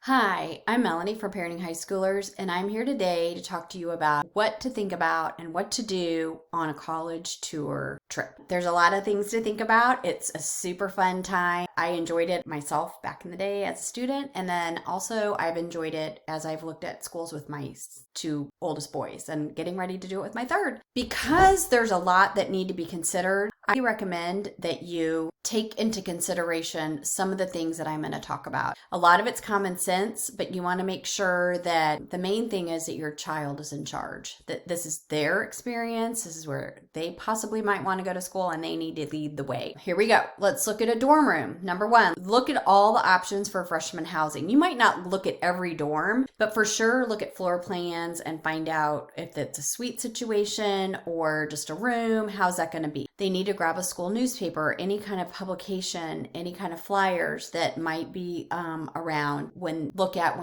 Hi, I'm Melanie from Parenting High Schoolers, and I'm here today to talk to you about what to think about and what to do on a college tour trip. There's a lot of things to think about. It's a super fun time. I enjoyed it myself back in the day as a student, and then also I've enjoyed it as I've looked at schools with my two oldest boys and getting ready to do it with my third. Because there's a lot that need to be considered, I recommend that you take into consideration some of the things that I'm going to talk about. A lot of it's common sense, but you want to make sure that the main thing is that your child is in charge, that this is their experience. This is where they possibly might want to go to school and they need to lead the way. Here we go. Let's look at a dorm room. Number one, look at all the options for freshman housing. You might not look at every dorm, but for sure look at floor plans and find out if it's a suite situation or just a room. How's that going to be? They need to grab a school newspaper, any kind of publication, any kind of flyers that might be around when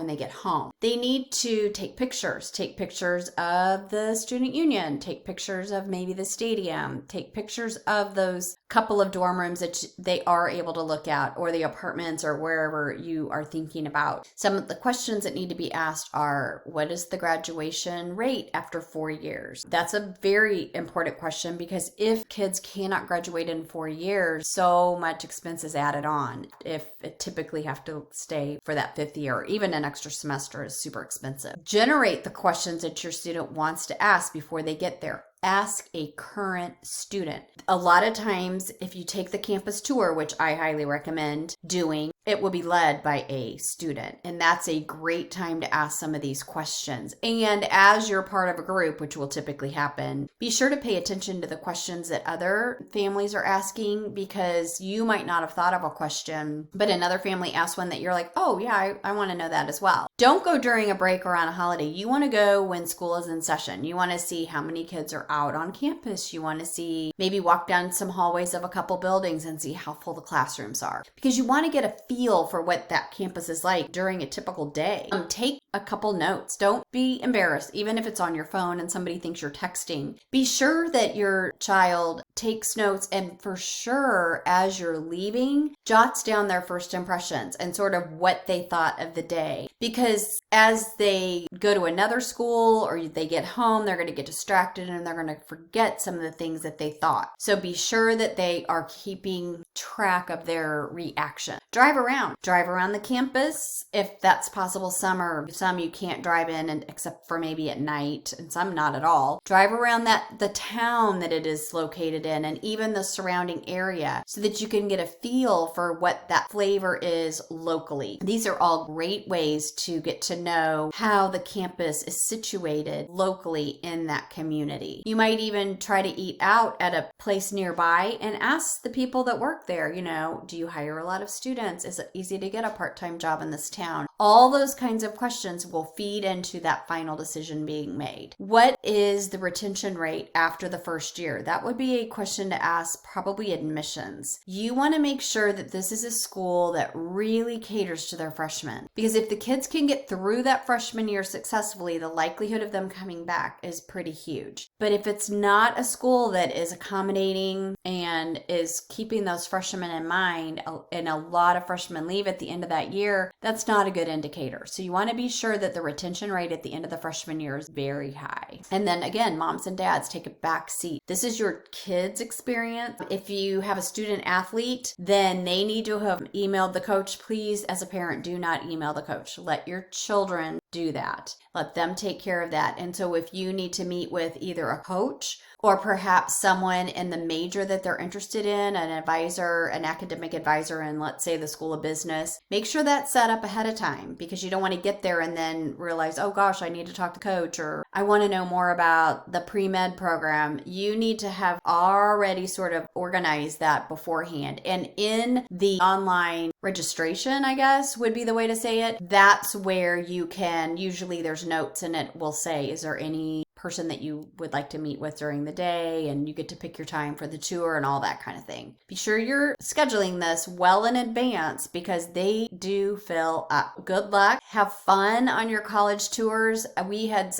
they get home. They need to take pictures of the student union, take pictures of maybe the stadium, take pictures of those couple of dorm rooms that they are able to look at, or the apartments, or wherever you are thinking about. Some of the questions that need to be asked are, what is the graduation rate after 4 years? That's a very important question, because if kids cannot graduate in 4 years, so much expense is added on. If it typically have to stay for that 5th year, even an extra semester is super expensive. Generate the questions that your student wants to ask before they get there. Ask a current student. A lot of times, if you take the campus tour, which I highly recommend doing, it will be led by a student. And that's a great time to ask some of these questions. And as you're part of a group, which will typically happen, be sure to pay attention to the questions that other families are asking, because you might not have thought of a question, but another family asked one that you're like, oh yeah, I want to know that as well. Don't go during a break or on a holiday. You want to go when school is in session. You want to see how many kids are out on campus. You want to see, maybe walk down some hallways of a couple buildings and see how full the classrooms are, because you want to get a feel for what that campus is like during a typical day. Take a couple notes. Don't be embarrassed, even if it's on your phone and somebody thinks you're texting. Be sure that your child takes notes, and for sure, as you're leaving, jots down their first impressions and sort of what they thought of the day. Because as they go to another school or they get home, they're going to get distracted and they're going to forget some of the things that they thought. So be sure that they are keeping track of their reaction. Drive around the campus if that's possible. Some you can't drive in, and except for maybe at night, and some not at all. Drive around the town that it is located in, and even the surrounding area, so that you can get a feel for what that flavor is locally. These are all great ways to get to know how the campus is situated locally in that community. You might even try to eat out at a place nearby and ask the people that work there, do you hire a lot of students? Is it easy to get a part-time job in this town? All those kinds of questions will feed into that final decision being made. What is the retention rate after the first year? That would be a question to ask probably admissions. You want to make sure that this is a school that really caters to their freshmen, because if the kids can get through that freshman year successfully, the likelihood of them coming back is pretty huge. But if it's not a school that is accommodating and is keeping those freshmen in mind, and a lot of freshmen leave at the end of that year, that's not a good indicator. So you want to be sure that the retention rate at the end of the freshman year is very high. And then again, moms and dads, take a back seat. This is your kids' experience. If you have a student athlete, then they need to have emailed the coach. Please, as a parent, do not email the coach. Let your children do that. Let them take care of that. And so if you need to meet with either a coach or perhaps someone in the major that they're interested in, an advisor, an academic advisor in, let's say, the School of Business, make sure that's set up ahead of time, because you don't want to get there and then realize, oh gosh, I need to talk to coach, or I want to know more about the pre-med program. You need to have already sort of organized that beforehand. And in the online registration, I guess would be the way to say it, that's where you can, usually there's notes and it will say, is there any person that you would like to meet with during the day, and you get to pick your time for the tour and all that kind of thing. Be sure you're scheduling this well in advance, because they do fill up. Good luck. Have fun on your college tours. I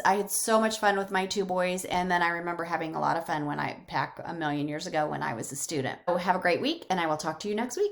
had so much fun with my two boys, and then I remember having a lot of fun back a million years ago when I was a student. So have a great week, and I will talk to you next week.